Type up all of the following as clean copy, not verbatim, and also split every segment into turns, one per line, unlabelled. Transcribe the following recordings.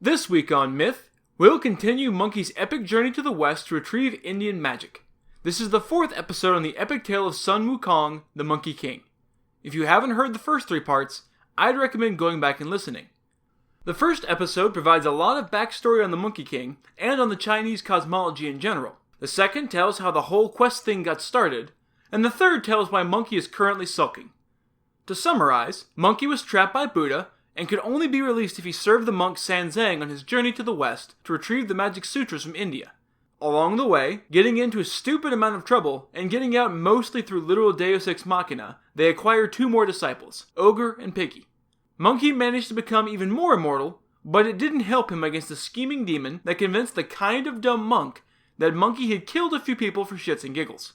This week on Myth, we'll continue Monkey's epic journey to the west to retrieve Indian magic. This is the 4th episode on the epic tale of Sun Wukong, the Monkey King. If you haven't heard the first 3 parts, I'd recommend going back and listening. The first episode provides a lot of backstory on the Monkey King and on the Chinese cosmology in general. The second tells how the whole quest thing got started, and the third tells why Monkey is currently sulking. To summarize, Monkey was trapped by Buddha and could only be released if he served the monk Sanzang on his journey to the west to retrieve the magic sutras from India. Along the way, getting into a stupid amount of trouble and getting out mostly through literal deus ex machina, they acquired 2 more disciples, Ogre and Piggy. Monkey managed to become even more immortal, but it didn't help him against a scheming demon that convinced the kind of dumb monk that Monkey had killed a few people for shits and giggles.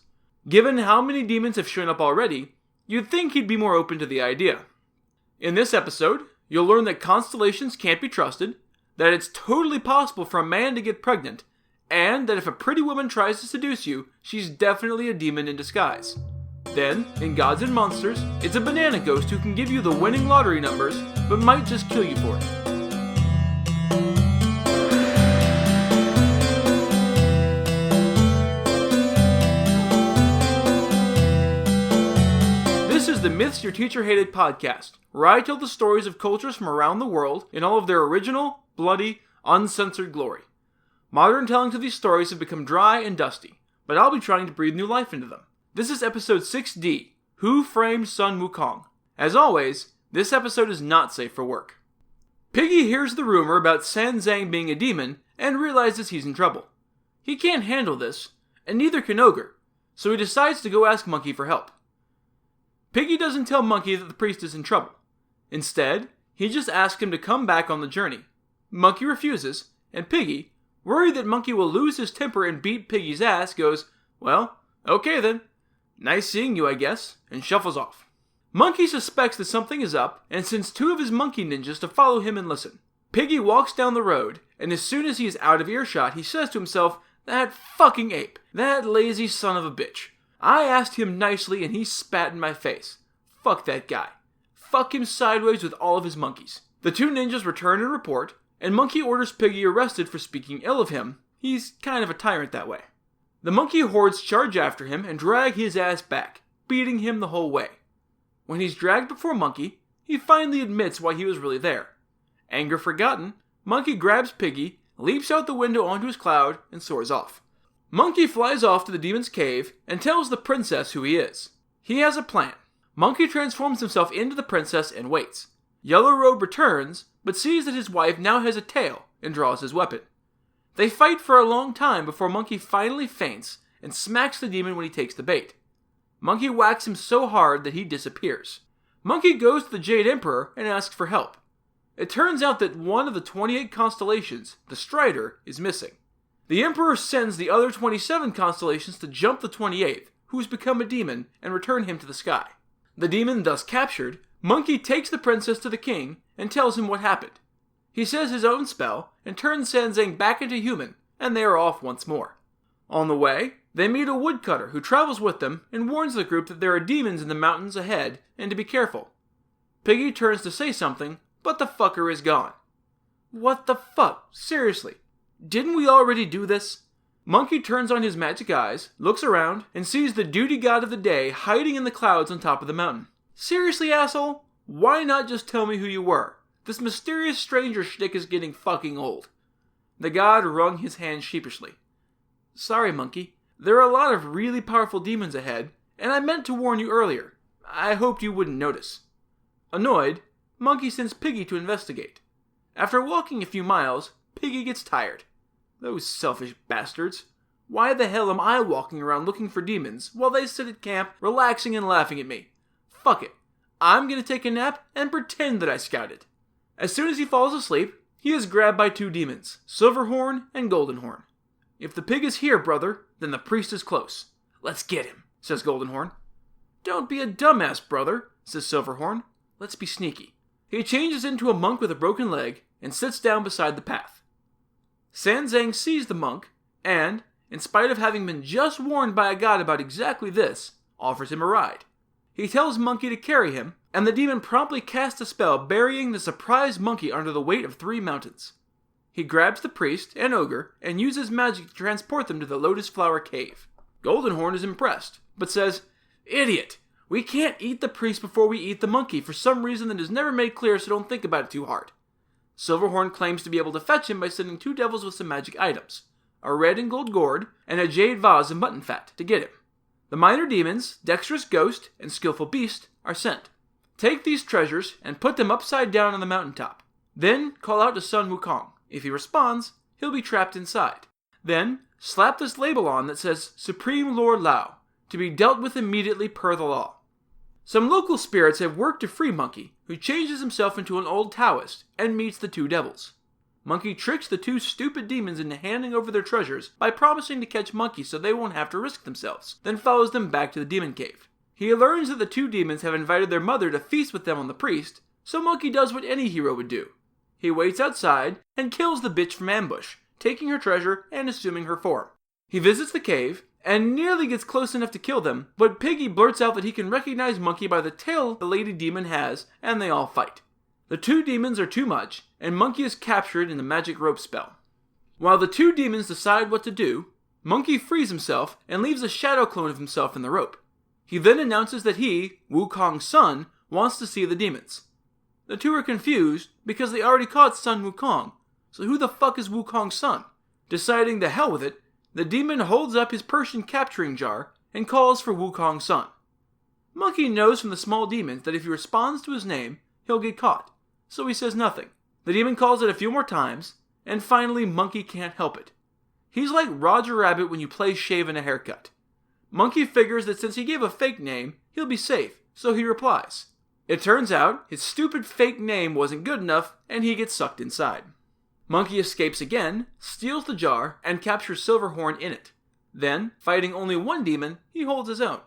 Given how many demons have shown up already, you'd think he'd be more open to the idea. In this episode, you'll learn that constellations can't be trusted, that it's totally possible for a man to get pregnant, and that if a pretty woman tries to seduce you, she's definitely a demon in disguise. Then, in Gods and Monsters, it's a banana ghost who can give you the winning lottery numbers, but might just kill you for it. This is the Myths Your Teacher Hated podcast, where I tell the stories of cultures from around the world in all of their original, bloody, uncensored glory. Modern tellings of these stories have become dry and dusty, but I'll be trying to breathe new life into them. This is episode 6D, Who Framed Sun Wukong? As always, this episode is not safe for work. Piggy hears the rumor about Sanzang being a demon and realizes he's in trouble. He can't handle this, and neither can Ogre, so he decides to go ask Monkey for help. Piggy doesn't tell Monkey that the priest is in trouble. Instead, he just asks him to come back on the journey. Monkey refuses, and Piggy, worried that Monkey will lose his temper and beat Piggy's ass, goes, "Well, okay then. Nice seeing you, I guess," and shuffles off. Monkey suspects that something is up and sends 2 of his monkey ninjas to follow him and listen. Piggy walks down the road, and as soon as he is out of earshot, he says to himself, "That fucking ape, that lazy son of a bitch. I asked him nicely and he spat in my face. Fuck that guy. Fuck him sideways with all of his monkeys." The 2 ninjas return and report, and Monkey orders Piggy arrested for speaking ill of him. He's kind of a tyrant that way. The monkey hordes charge after him and drag his ass back, beating him the whole way. When he's dragged before Monkey, he finally admits why he was really there. Anger forgotten, Monkey grabs Piggy, leaps out the window onto his cloud, and soars off. Monkey flies off to the demon's cave and tells the princess who he is. He has a plan. Monkey transforms himself into the princess and waits. Yellow Robe returns, but sees that his wife now has a tail and draws his weapon. They fight for a long time before Monkey finally faints and smacks the demon when he takes the bait. Monkey whacks him so hard that he disappears. Monkey goes to the Jade Emperor and asks for help. It turns out that one of the 28 constellations, the Strider, is missing. The Emperor sends the other 27 constellations to jump the 28th, who has become a demon, and return him to the sky. The demon thus captured, Monkey takes the princess to the king and tells him what happened. He says his own spell and turns Sanzang back into human, and they are off once more. On the way, they meet a woodcutter who travels with them and warns the group that there are demons in the mountains ahead and to be careful. Piggy turns to say something, but the fucker is gone. What the fuck? Seriously. Didn't we already do this? Monkey turns on his magic eyes, looks around, and sees the duty god of the day hiding in the clouds on top of the mountain. Seriously, asshole? Why not just tell me who you were? This mysterious stranger shtick is getting fucking old. The god wrung his hand sheepishly. Sorry, Monkey. There are a lot of really powerful demons ahead, and I meant to warn you earlier. I hoped you wouldn't notice. Annoyed, Monkey sends Piggy to investigate. After walking a few miles, Piggy gets tired. Those selfish bastards. Why the hell am I walking around looking for demons while they sit at camp relaxing and laughing at me? Fuck it. I'm gonna take a nap and pretend that I scouted. As soon as he falls asleep, he is grabbed by 2 demons, Silverhorn and Goldenhorn. If the pig is here, brother, then the priest is close. Let's get him, says Goldenhorn. Don't be a dumbass, brother, says Silverhorn. Let's be sneaky. He changes into a monk with a broken leg and sits down beside the path. Sanzang sees the monk and, in spite of having been just warned by a god about exactly this, offers him a ride. He tells Monkey to carry him, and the demon promptly casts a spell burying the surprised Monkey under the weight of 3 mountains. He grabs the priest and ogre and uses magic to transport them to the Lotus Flower Cave. Goldenhorn is impressed, but says, "Idiot! We can't eat the priest before we eat the monkey for some reason that is never made clear, so don't think about it too hard." Silverhorn claims to be able to fetch him by sending 2 devils with some magic items, a red and gold gourd, and a jade vase of mutton fat to get him. The minor demons, Dexterous Ghost and Skillful Beast, are sent. Take these treasures and put them upside down on the mountaintop. Then call out to Sun Wukong. If he responds, he'll be trapped inside. Then slap this label on that says Supreme Lord Lao, to be dealt with immediately per the law. Some local spirits have worked to free Monkey, who changes himself into an old Taoist and meets the 2 devils. Monkey tricks the 2 stupid demons into handing over their treasures by promising to catch Monkey so they won't have to risk themselves, then follows them back to the demon cave. He learns that the 2 demons have invited their mother to feast with them on the priest, so Monkey does what any hero would do. He waits outside and kills the bitch from ambush, taking her treasure and assuming her form. He visits the cave and nearly gets close enough to kill them, but Piggy blurts out that he can recognize Monkey by the tail the lady demon has, and they all fight. The 2 demons are too much, and Monkey is captured in the magic rope spell. While the 2 demons decide what to do, Monkey frees himself and leaves a shadow clone of himself in the rope. He then announces that he, Wukong's son, wants to see the demons. The 2 are confused because they already caught Sun Wukong, so who the fuck is Wukong's son? Deciding to hell with it, the demon holds up his Persian capturing jar and calls for Wukong's son. Monkey knows from the small demons that if he responds to his name, he'll get caught, so he says nothing. The demon calls it a few more times, and finally Monkey can't help it. He's like Roger Rabbit when you play shaving a haircut. Monkey figures that since he gave a fake name, he'll be safe, so he replies. It turns out his stupid fake name wasn't good enough, and he gets sucked inside. Monkey escapes again, steals the jar, and captures Silverhorn in it. Then, fighting only 1 demon, he holds his own.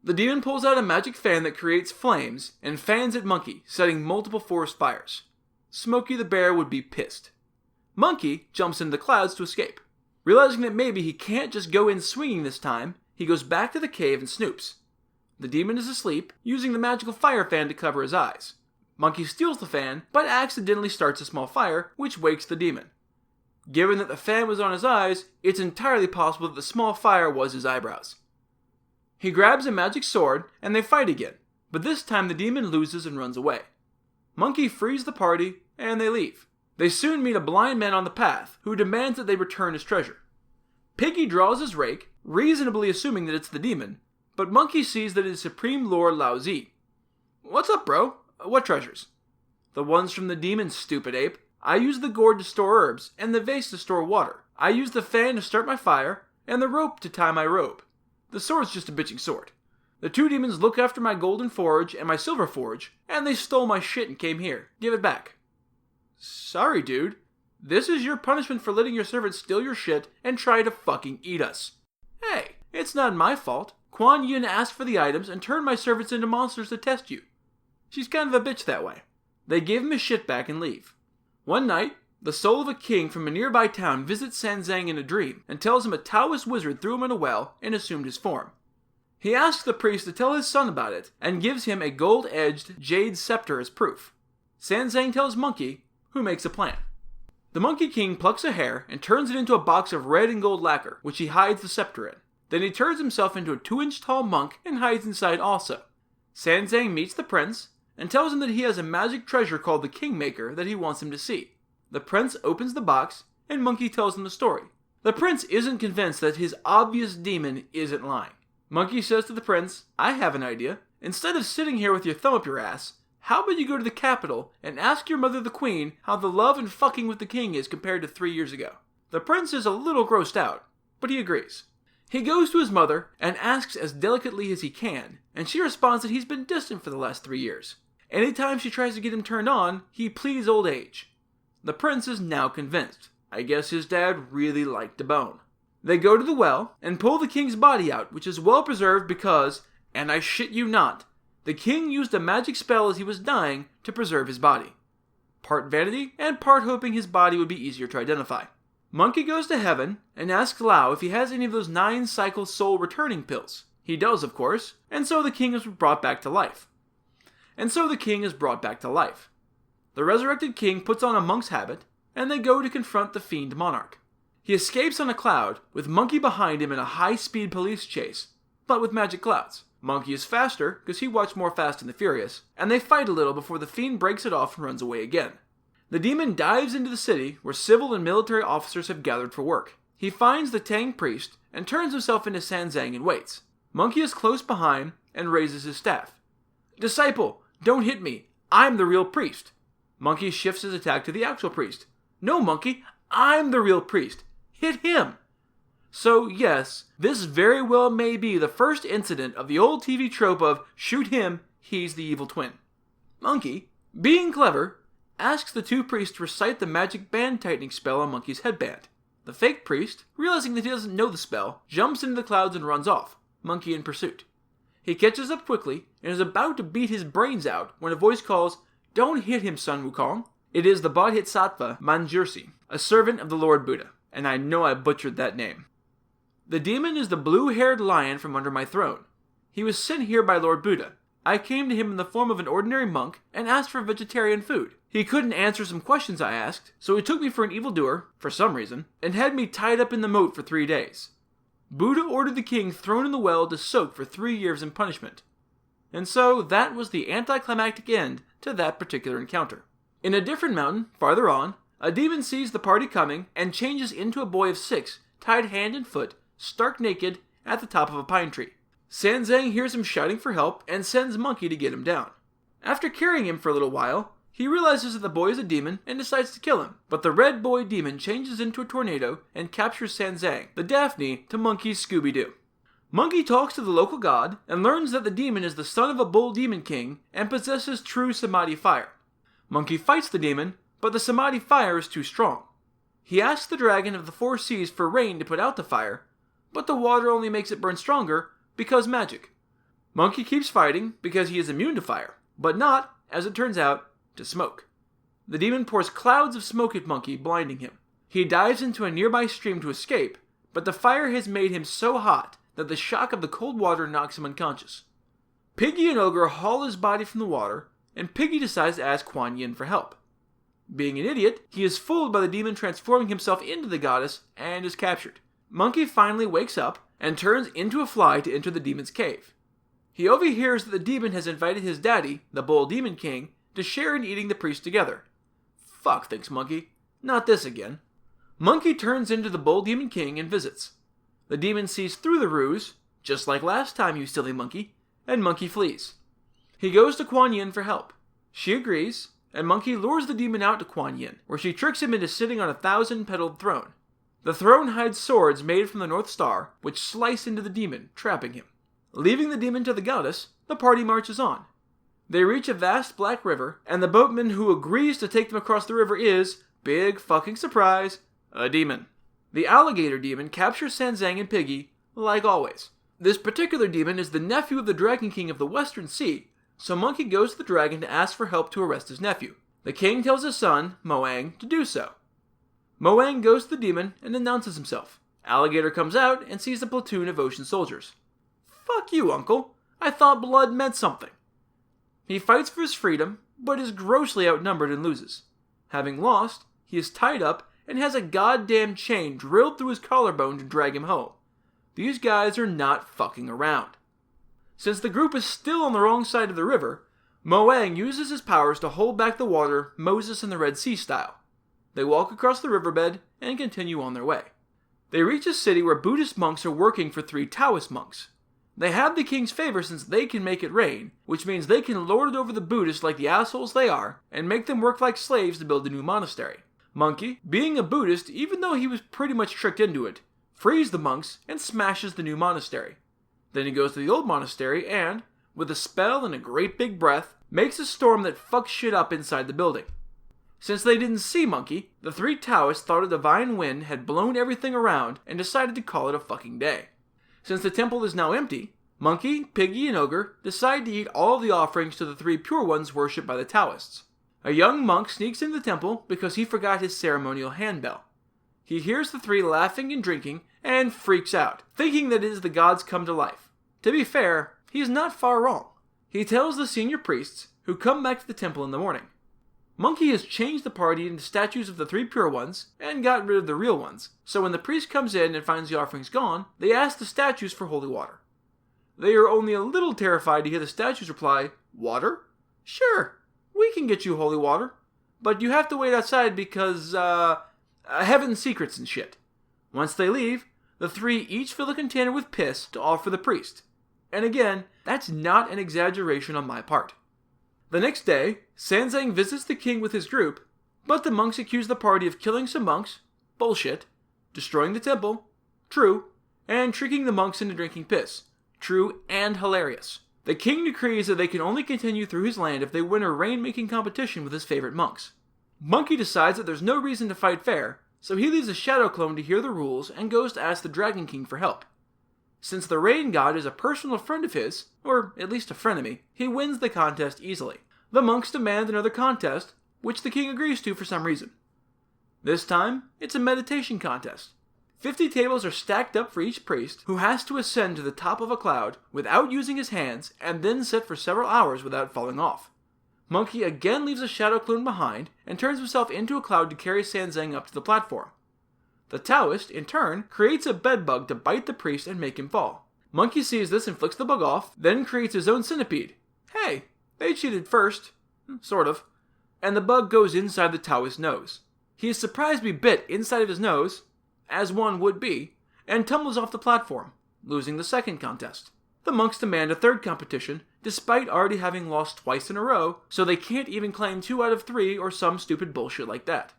The demon pulls out a magic fan that creates flames and fans at Monkey, setting multiple forest fires. Smokey the Bear would be pissed. Monkey jumps into the clouds to escape. Realizing that maybe he can't just go in swinging this time, he goes back to the cave and snoops. The demon is asleep, using the magical fire fan to cover his eyes. Monkey steals the fan, but accidentally starts a small fire, which wakes the demon. Given that the fan was on his eyes, it's entirely possible that the small fire was his eyebrows. He grabs a magic sword, and they fight again, but this time the demon loses and runs away. Monkey frees the party, and they leave. They soon meet a blind man on the path, who demands that they return his treasure. Piggy draws his rake, reasonably assuming that it's the demon, but Monkey sees that it is Supreme Lord Lao Zi. "What's up, bro? What treasures?" "The ones from the demon, stupid ape. I use the gourd to store herbs, and the vase to store water. I use the fan to start my fire, and the rope to tie my robe. The sword's just a bitching sword. The 2 demons look after my golden forge and my silver forge, and they stole my shit and came here. Give it back." "Sorry, dude. This is your punishment for letting your servants steal your shit and try to fucking eat us." "Hey, it's not my fault. Kuan Yin asked for the items and turned my servants into monsters to test you. She's kind of a bitch that way." They give him his shit back and leave. One night, the soul of a king from a nearby town visits Sanzang in a dream and tells him a Taoist wizard threw him in a well and assumed his form. He asks the priest to tell his son about it and gives him a gold-edged jade scepter as proof. Sanzang tells Monkey, who makes a plan. The Monkey King plucks a hair and turns it into a box of red and gold lacquer, which he hides the scepter in. Then he turns himself into a 2-inch tall monk and hides inside also. Sanzang meets the prince and tells him that he has a magic treasure called the Kingmaker that he wants him to see. The prince opens the box, and Monkey tells him the story. The prince isn't convinced that his obvious demon isn't lying. Monkey says to the prince, "I have an idea. Instead of sitting here with your thumb up your ass, how about you go to the capital and ask your mother the queen how the love and fucking with the king is compared to 3 years ago?" The prince is a little grossed out, but he agrees. He goes to his mother and asks as delicately as he can, and she responds that he's been distant for the last 3 years. Anytime she tries to get him turned on, he pleads old age. The prince is now convinced. I guess his dad really liked to bone. They go to the well and pull the king's body out, which is well preserved because, and I shit you not, the king used a magic spell as he was dying to preserve his body. Part vanity and part hoping his body would be easier to identify. Monkey goes to heaven and asks Lao if he has any of those 9-cycle soul returning pills. He does, of course, and so the king is brought back to life. The resurrected king puts on a monk's habit, and they go to confront the fiend monarch. He escapes on a cloud, with Monkey behind him in a high-speed police chase, but with magic clouds. Monkey is faster, because he watched more Fast and the Furious, and they fight a little before the fiend breaks it off and runs away again. The demon dives into the city, where civil and military officers have gathered for work. He finds the Tang priest, and turns himself into Sanzang and waits. Monkey is close behind, and raises his staff. "Disciple, don't hit me. I'm the real priest." Monkey shifts his attack to the actual priest. "No, Monkey, I'm the real priest. Hit him." So yes, this very well may be the first incident of the old TV trope of shoot him, he's the evil twin. Monkey, being clever, asks the two priests to recite the magic band tightening spell on Monkey's headband. The fake priest, realizing that he doesn't know the spell, jumps into the clouds and runs off, Monkey in pursuit. He catches up quickly and is about to beat his brains out when a voice calls, "Don't hit him, Sun Wukong." It is the Bodhisattva Manjursi, a servant of the Lord Buddha, and I know I butchered that name. The demon is the blue-haired lion from under my throne. He was sent here by Lord Buddha. I came to him in the form of an ordinary monk and asked for vegetarian food. He couldn't answer some questions I asked, so he took me for an evildoer, for some reason, and had me tied up in the moat for 3 days. Buddha ordered the king thrown in the well to soak for 3 years in punishment. And so that was the anticlimactic end to that particular encounter. In a different mountain, farther on, a demon sees the party coming and changes into a boy of 6, tied hand and foot, stark naked, at the top of a pine tree. Sanzang hears him shouting for help and sends Monkey to get him down. After carrying him for a little while, he realizes that the boy is a demon and decides to kill him, but the red boy demon changes into a tornado and captures Sanzang, the Daphne to Monkey's Scooby-Doo. Monkey talks to the local god and learns that the demon is the son of a bull demon king and possesses true samadhi fire. Monkey fights the demon, but the samadhi fire is too strong. He asks the dragon of the 4 seas for rain to put out the fire, but the water only makes it burn stronger because magic. Monkey keeps fighting because he is immune to fire, but not, as it turns out, to smoke. The demon pours clouds of smoke at Monkey, blinding him. He dives into a nearby stream to escape, but the fire has made him so hot that the shock of the cold water knocks him unconscious. Piggy and Ogre haul his body from the water, and Piggy decides to ask Kuan Yin for help. Being an idiot, he is fooled by the demon transforming himself into the goddess and is captured. Monkey finally wakes up and turns into a fly to enter the demon's cave. He overhears that the demon has invited his daddy, the bull demon king, to share in eating the priest together. Fuck, thinks Monkey. Not this again. Monkey turns into the bull demon king and visits. The demon sees through the ruse, just like last time, you silly monkey, and Monkey flees. He goes to Kuan Yin for help. She agrees, and Monkey lures the demon out to Kuan Yin, where she tricks him into sitting on a 1,000-petaled throne. The throne hides swords made from the North Star, which slice into the demon, trapping him. Leaving the demon to the goddess, the party marches on. They reach a vast black river, and the boatman who agrees to take them across the river is, big fucking surprise, a demon. The alligator demon captures Sanzang and Piggy, like always. This particular demon is the nephew of the Dragon King of the Western Sea, so Monkey goes to the dragon to ask for help to arrest his nephew. The king tells his son, Moang, to do so. Moang goes to the demon and announces himself. Alligator comes out and sees a platoon of ocean soldiers. Fuck you, uncle. I thought blood meant something. He fights for his freedom, but is grossly outnumbered and loses. Having lost, he is tied up and has a goddamn chain drilled through his collarbone to drag him home. These guys are not fucking around. Since the group is still on the wrong side of the river, Moang uses his powers to hold back the water Moses in the Red Sea style. They walk across the riverbed and continue on their way. They reach a city where Buddhist monks are working for 3 Taoist monks. They have the king's favor since they can make it rain, which means they can lord it over the Buddhists like the assholes they are, and make them work like slaves to build a new monastery. Monkey, being a Buddhist even though he was pretty much tricked into it, frees the monks and smashes the new monastery. Then he goes to the old monastery and, with a spell and a great big breath, makes a storm that fucks shit up inside the building. Since they didn't see Monkey, the 3 Taoists thought a divine wind had blown everything around and decided to call it a fucking day. Since the temple is now empty, Monkey, Piggy, and Ogre decide to eat all of the offerings to the 3 pure ones worshipped by the Taoists. A young monk sneaks into the temple because he forgot his ceremonial handbell. He hears the 3 laughing and drinking and freaks out, thinking that it is the gods come to life. To be fair, he is not far wrong. He tells the senior priests, who come back to the temple in the morning. Monkey has changed the party into statues of the 3 pure ones and got rid of the real ones, so when the priest comes in and finds the offerings gone, they ask the statues for holy water. They are only a little terrified to hear the statues reply, "Water? Sure, we can get you holy water, but you have to wait outside because, heaven's secrets and shit." Once they leave, the 3 each fill a container with piss to offer the priest. And again, that's not an exaggeration on my part. The next day, Sanzang visits the king with his group, but the monks accuse the party of killing some monks, bullshit, destroying the temple, true, and tricking the monks into drinking piss, true and hilarious. The king decrees that they can only continue through his land if they win a rain-making competition with his favorite monks. Monkey decides that there's no reason to fight fair, so he leaves a shadow clone to hear the rules and goes to ask the Dragon King for help. Since the rain god is a personal friend of his, or at least a frenemy, he wins the contest easily. The monks demand another contest, which the king agrees to for some reason. This time, it's a meditation contest. 50 tables are stacked up for each priest, who has to ascend to the top of a cloud without using his hands and then sit for several hours without falling off. Monkey again leaves a shadow clone behind and turns himself into a cloud to carry Sanzang up to the platform. The Taoist, in turn, creates a bedbug to bite the priest and make him fall. Monkey sees this and flicks the bug off, then creates his own centipede. Hey, they cheated first. Sort of. And the bug goes inside the Taoist's nose. He is surprised to be bit inside of his nose, as one would be, and tumbles off the platform, losing the second contest. The monks demand a third competition, despite already having lost twice in a row, so they can't even claim 2 out of 3 or some stupid bullshit like that.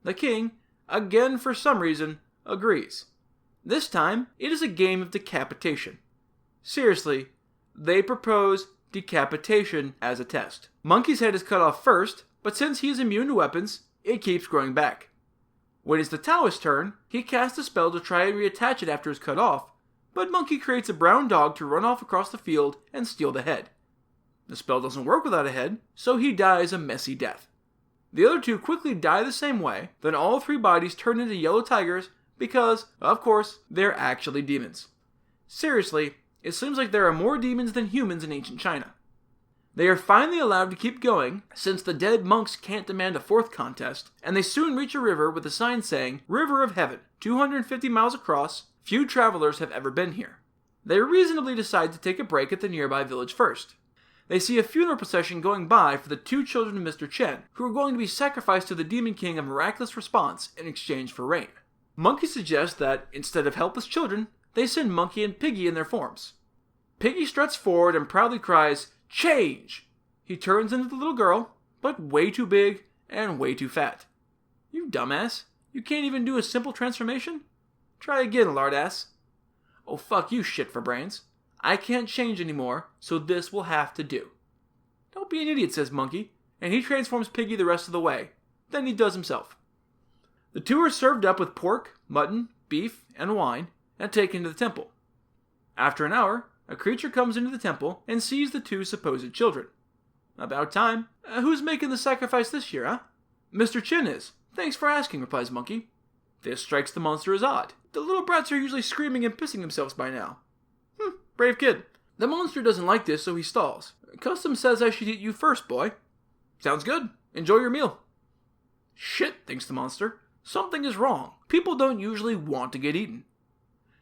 The king, again for some reason, agrees. This time, it is a game of decapitation. Seriously, they propose decapitation as a test. Monkey's head is cut off first, but since he is immune to weapons, it keeps growing back. When it's the Taoist's turn, he casts a spell to try and reattach it after it's cut off, but Monkey creates a brown dog to run off across the field and steal the head. The spell doesn't work without a head, so he dies a messy death. The other 2 quickly die the same way, then all 3 bodies turn into yellow tigers because, of course, they're actually demons. Seriously, it seems like there are more demons than humans in ancient China. They are finally allowed to keep going, since the dead monks can't demand a 4th contest, and they soon reach a river with a sign saying, "River of Heaven, 250 miles across, few travelers have ever been here." They reasonably decide to take a break at the nearby village first. They see a funeral procession going by for the 2 children of Mr. Chen, who are going to be sacrificed to the Demon King of Miraculous Response in exchange for rain. Monkey suggests that, instead of helpless children, they send Monkey and Piggy in their forms. Piggy struts forward and proudly cries, "Change!" He turns into the little girl, but way too big and way too fat. You dumbass. You can't even do a simple transformation? Try again, lardass. Oh, fuck you, shit for brains. I can't change anymore, so this will have to do. Don't be an idiot, says Monkey, and he transforms Piggy the rest of the way. Then he does himself. The 2 are served up with pork, mutton, beef, and wine, and taken to the temple. After an hour, a creature comes into the temple and sees the 2 supposed children. About time. Who's making the sacrifice this year, huh? Mr. Chen is. Thanks for asking, replies Monkey. This strikes the monster as odd. The little brats are usually screaming and pissing themselves by now. Brave kid. The monster doesn't like this, so he stalls. Custom says I should eat you first, boy. Sounds good. Enjoy your meal. Shit, thinks the monster. Something is wrong. People don't usually want to get eaten.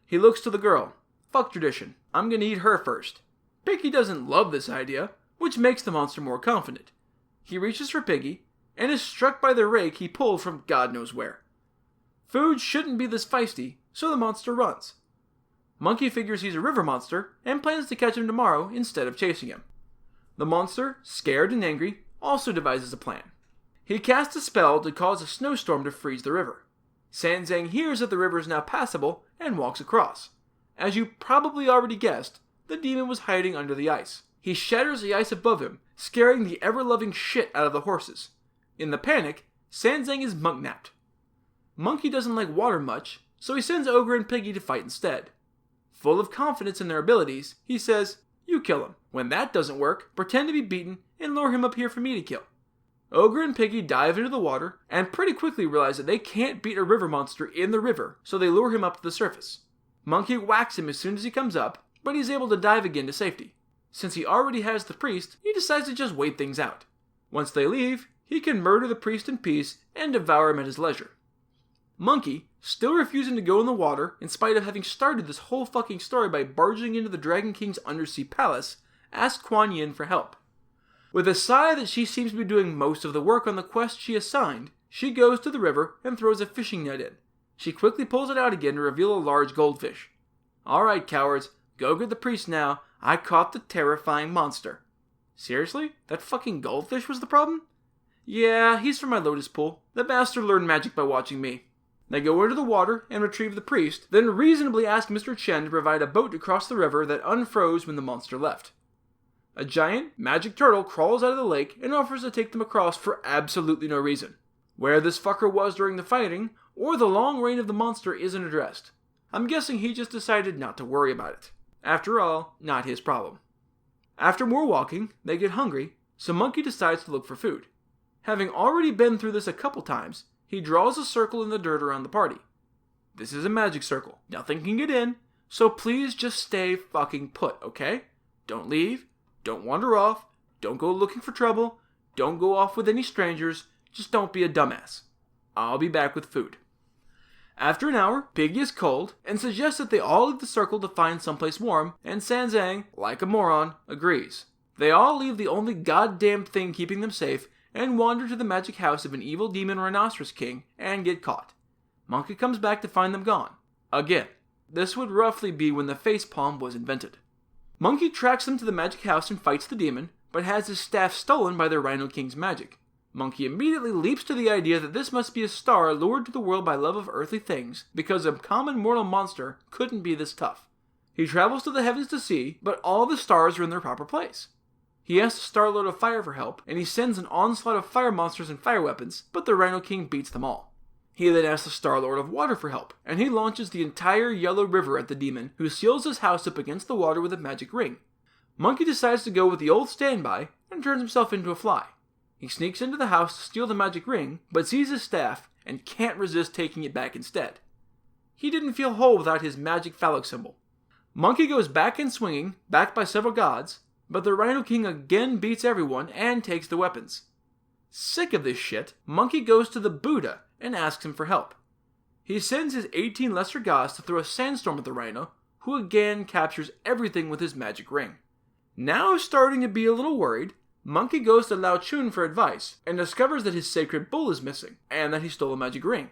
He looks to the girl. Fuck tradition. I'm gonna eat her first. Piggy doesn't love this idea, which makes the monster more confident. He reaches for Piggy, and is struck by the rake he pulled from God knows where. Food shouldn't be this feisty, so the monster runs. Monkey figures he's a river monster, and plans to catch him tomorrow instead of chasing him. The monster, scared and angry, also devises a plan. He casts a spell to cause a snowstorm to freeze the river. Sanzang hears that the river is now passable, and walks across. As you probably already guessed, the demon was hiding under the ice. He shatters the ice above him, scaring the ever-loving shit out of the horses. In the panic, Sanzang is monk-napped. Monkey doesn't like water much, so he sends Ogre and Piggy to fight instead. Full of confidence in their abilities, he says, "You kill him. When that doesn't work, pretend to be beaten and lure him up here for me to kill." Ogre and Piggy dive into the water, and pretty quickly realize that they can't beat a river monster in the river, so they lure him up to the surface. Monkey whacks him as soon as he comes up, but he's able to dive again to safety. Since he already has the priest, he decides to just wait things out. Once they leave, he can murder the priest in peace and devour him at his leisure. Monkey, still refusing to go in the water in spite of having started this whole fucking story by barging into the Dragon King's undersea palace, asks Kuan Yin for help. With a sigh that she seems to be doing most of the work on the quest she assigned, she goes to the river and throws a fishing net in. She quickly pulls it out again to reveal a large goldfish. Alright, cowards, go get the priest now. I caught the terrifying monster. Seriously? That fucking goldfish was the problem? Yeah, he's from my lotus pool. The bastard learned magic by watching me. They go into the water and retrieve the priest, then reasonably ask Mr. Chen to provide a boat to cross the river that unfroze when the monster left. A giant, magic turtle crawls out of the lake and offers to take them across for absolutely no reason. Where this fucker was during the fighting, or the long reign of the monster isn't addressed. I'm guessing he just decided not to worry about it. After all, not his problem. After more walking, they get hungry, so Monkey decides to look for food. Having already been through this a couple times, he draws a circle in the dirt around the party. This is a magic circle. Nothing can get in, so please just stay fucking put, okay? Don't leave, don't wander off, don't go looking for trouble, don't go off with any strangers, just don't be a dumbass. I'll be back with food. After an hour, Piggy is cold and suggests that they all leave the circle to find someplace warm, and Sanzang, like a moron, agrees. They all leave the only goddamn thing keeping them safe and wander to the magic house of an evil demon rhinoceros king and get caught. Monkey comes back to find them gone. Again. This would roughly be when the facepalm was invented. Monkey tracks them to the magic house and fights the demon, but has his staff stolen by the Rhino King's magic. Monkey immediately leaps to the idea that this must be a star lured to the world by love of earthly things, because a common mortal monster couldn't be this tough. He travels to the heavens to see, but all the stars are in their proper place. He asks the Star-Lord of Fire for help, and he sends an onslaught of fire monsters and fire weapons, but the Rhino King beats them all. He then asks the Star-Lord of Water for help, and he launches the entire Yellow River at the demon, who seals his house up against the water with a magic ring. Monkey decides to go with the old standby, and turns himself into a fly. He sneaks into the house to steal the magic ring, but sees his staff, and can't resist taking it back instead. He didn't feel whole without his magic phallic symbol. Monkey goes back in swinging, backed by several gods, but the Rhino King again beats everyone and takes the weapons. Sick of this shit, Monkey goes to the Buddha and asks him for help. He sends his 18 lesser gods to throw a sandstorm at the Rhino, who again captures everything with his magic ring. Now starting to be a little worried, Monkey goes to Lao Chun for advice and discovers that his sacred bull is missing and that he stole a magic ring.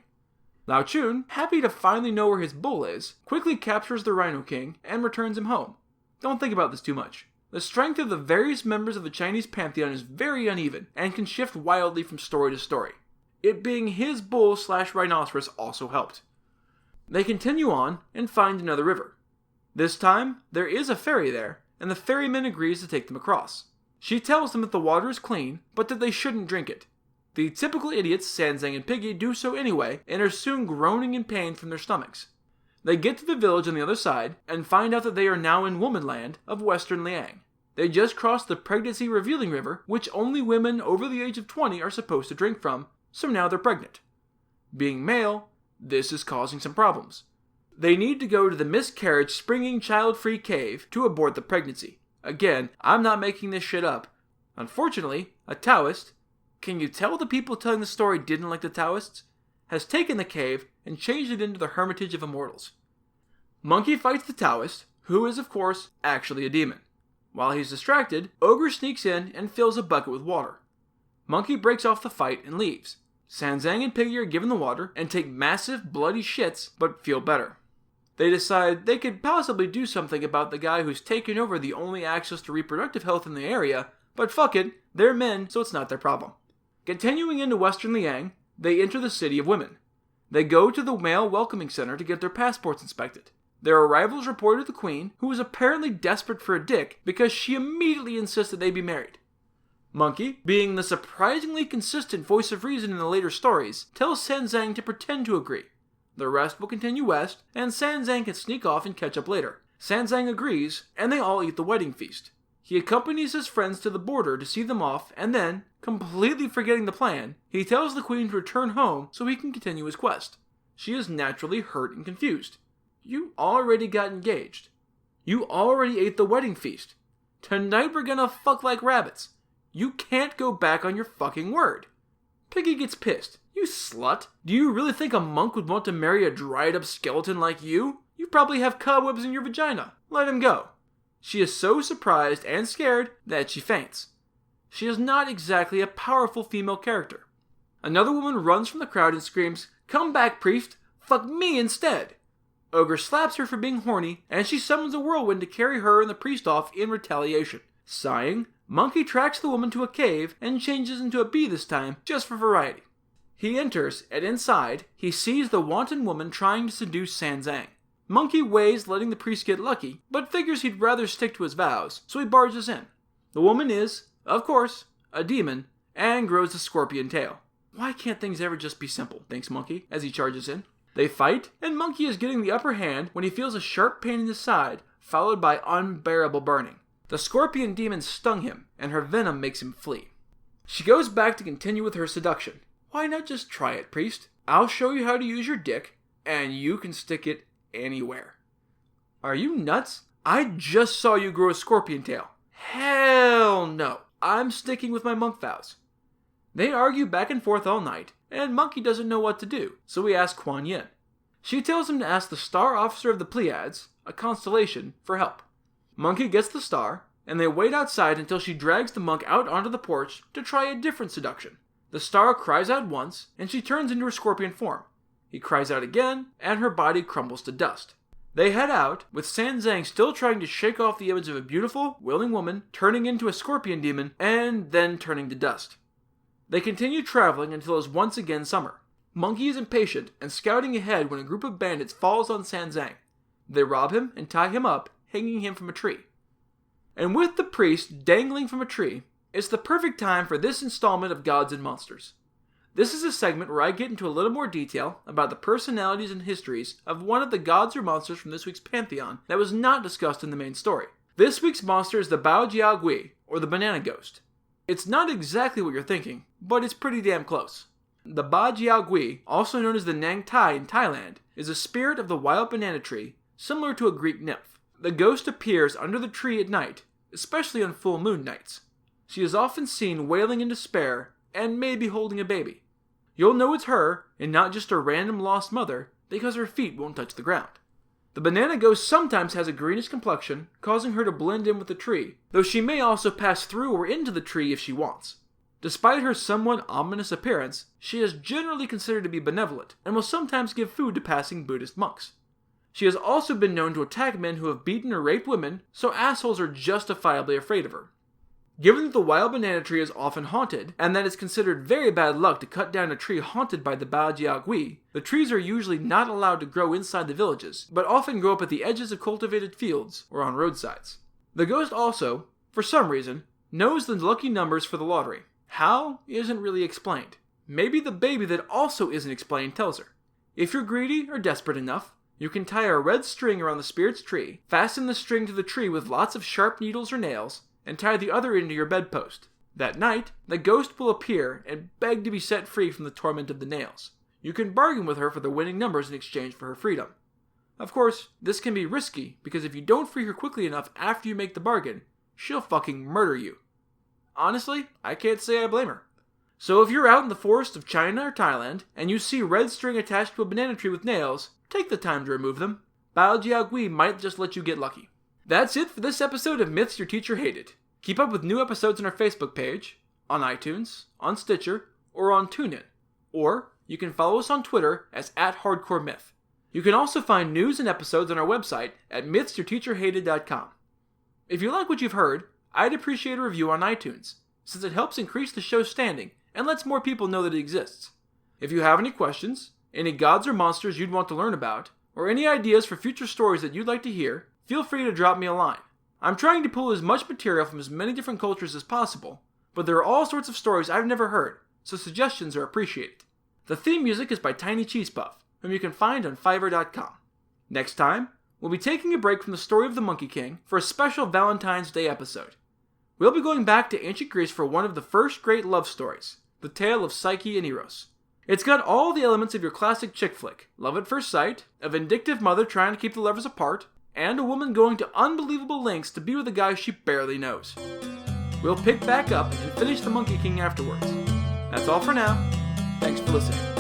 Lao Chun, happy to finally know where his bull is, quickly captures the Rhino King and returns him home. Don't think about this too much. The strength of the various members of the Chinese pantheon is very uneven and can shift wildly from story to story. It being his bull/rhinoceros also helped. They continue on and find another river. This time, there is a ferry there, and the ferryman agrees to take them across. She tells them that the water is clean, but that they shouldn't drink it. The typical idiots, Sanzang and Piggy, do so anyway, and are soon groaning in pain from their stomachs. They get to the village on the other side, and find out that they are now in womanland of Western Liang. They just crossed the pregnancy-revealing river, which only women over the age of 20 are supposed to drink from, so now they're pregnant. Being male, this is causing some problems. They need to go to the miscarriage springing child-free cave to abort the pregnancy. Again, I'm not making this shit up. Unfortunately, a Taoist, can you tell the people telling the story didn't like the Taoists, has taken the cave and changed it into the Hermitage of Immortals. Monkey fights the Taoist, who is of course actually a demon. While he's distracted, Ogre sneaks in and fills a bucket with water. Monkey breaks off the fight and leaves. Sanzang and Piggy are given the water and take massive bloody shits but feel better. They decide they could possibly do something about the guy who's taken over the only access to reproductive health in the area, but fuck it, they're men, so it's not their problem. Continuing into Western Liang, they enter the City of Women. They go to the male welcoming center to get their passports inspected. Their arrival is reported to the queen, who is apparently desperate for a dick because she immediately insists that they be married. Monkey, being the surprisingly consistent voice of reason in the later stories, tells Sanzang to pretend to agree. The rest will continue west, and Sanzang can sneak off and catch up later. Sanzang agrees, and they all eat the wedding feast. He accompanies his friends to the border to see them off, and then, completely forgetting the plan, he tells the queen to return home so he can continue his quest. She is naturally hurt and confused. You already got engaged. You already ate the wedding feast. Tonight we're gonna fuck like rabbits. You can't go back on your fucking word. Piggy gets pissed. You slut. Do you really think a monk would want to marry a dried up skeleton like you? You probably have cobwebs in your vagina. Let him go. She is so surprised and scared that she faints. She is not exactly a powerful female character. Another woman runs from the crowd and screams, "Come back, priest! Fuck me instead!" Ogre slaps her for being horny, and she summons a whirlwind to carry her and the priest off in retaliation. Sighing, Monkey tracks the woman to a cave and changes into a bee this time, just for variety. He enters, and inside, he sees the wanton woman trying to seduce Sanzang. Monkey weighs letting the priest get lucky, but figures he'd rather stick to his vows, so he barges in. The woman is, of course, a demon, and grows a scorpion tail. Why can't things ever just be simple, thinks Monkey, as he charges in. They fight, and Monkey is getting the upper hand when he feels a sharp pain in his side, followed by unbearable burning. The scorpion demon stung him, and her venom makes him flee. She goes back to continue with her seduction. Why not just try it, priest? I'll show you how to use your dick, and you can stick it anywhere. Are you nuts? I just saw you grow a scorpion tail. Hell no. I'm sticking with my monk vows. They argue back and forth all night, and Monkey doesn't know what to do, so he asks Kuan Yin. She tells him to ask the star officer of the Pleiades, a constellation, for help. Monkey gets the star, and they wait outside until she drags the monk out onto the porch to try a different seduction. The star cries out once, and she turns into her scorpion form. He cries out again, and her body crumbles to dust. They head out, with Sanzang still trying to shake off the image of a beautiful, willing woman, turning into a scorpion demon, and then turning to dust. They continue traveling until it is once again summer. Monkey is impatient and scouting ahead when a group of bandits falls on Sanzang. They rob him and tie him up, hanging him from a tree. And with the priest dangling from a tree, it's the perfect time for this installment of Gods and Monsters. This is a segment where I get into a little more detail about the personalities and histories of one of the gods or monsters from this week's pantheon that was not discussed in the main story. This week's monster is the Bao Jia Gui, or the banana ghost. It's not exactly what you're thinking, but it's pretty damn close. The Ba Jia Gui, also known as the Nang Tai in Thailand, is a spirit of the wild banana tree, similar to a Greek nymph. The ghost appears under the tree at night, especially on full moon nights. She is often seen wailing in despair, and maybe holding a baby. You'll know it's her, and not just a random lost mother, because her feet won't touch the ground. The banana ghost sometimes has a greenish complexion, causing her to blend in with the tree, though she may also pass through or into the tree if she wants. Despite her somewhat ominous appearance, she is generally considered to be benevolent, and will sometimes give food to passing Buddhist monks. She has also been known to attack men who have beaten or raped women, so assholes are justifiably afraid of her. Given that the wild banana tree is often haunted, and that it's considered very bad luck to cut down a tree haunted by the Bao Jia Gui, the trees are usually not allowed to grow inside the villages, but often grow up at the edges of cultivated fields or on roadsides. The ghost also, for some reason, knows the lucky numbers for the lottery. How isn't really explained. Maybe the baby that also isn't explained tells her. If you're greedy or desperate enough, you can tie a red string around the spirit's tree, fasten the string to the tree with lots of sharp needles or nails, and tie the other end to your bedpost. That night, the ghost will appear and beg to be set free from the torment of the nails. You can bargain with her for the winning numbers in exchange for her freedom. Of course, this can be risky, because if you don't free her quickly enough after you make the bargain, she'll fucking murder you. Honestly, I can't say I blame her. So if you're out in the forest of China or Thailand, and you see red string attached to a banana tree with nails, take the time to remove them. Bao Jia Gui might just let you get lucky. That's it for this episode of Myths Your Teacher Hated. Keep up with new episodes on our Facebook page, on iTunes, on Stitcher, or on TuneIn. Or you can follow us on Twitter as @HardcoreMyth. You can also find news and episodes on our website at mythsyourteacherhated.com. If you like what you've heard, I'd appreciate a review on iTunes, since it helps increase the show's standing and lets more people know that it exists. If you have any questions, any gods or monsters you'd want to learn about, or any ideas for future stories that you'd like to hear, feel free to drop me a line. I'm trying to pull as much material from as many different cultures as possible, but there are all sorts of stories I've never heard, so suggestions are appreciated. The theme music is by Tiny Cheese Puff, whom you can find on Fiverr.com. Next time, we'll be taking a break from the story of the Monkey King for a special Valentine's Day episode. We'll be going back to ancient Greece for one of the first great love stories, the tale of Psyche and Eros. It's got all the elements of your classic chick flick, love at first sight, a vindictive mother trying to keep the lovers apart, and a woman going to unbelievable lengths to be with a guy she barely knows. We'll pick back up and finish the Monkey King afterwards. That's all for now. Thanks for listening.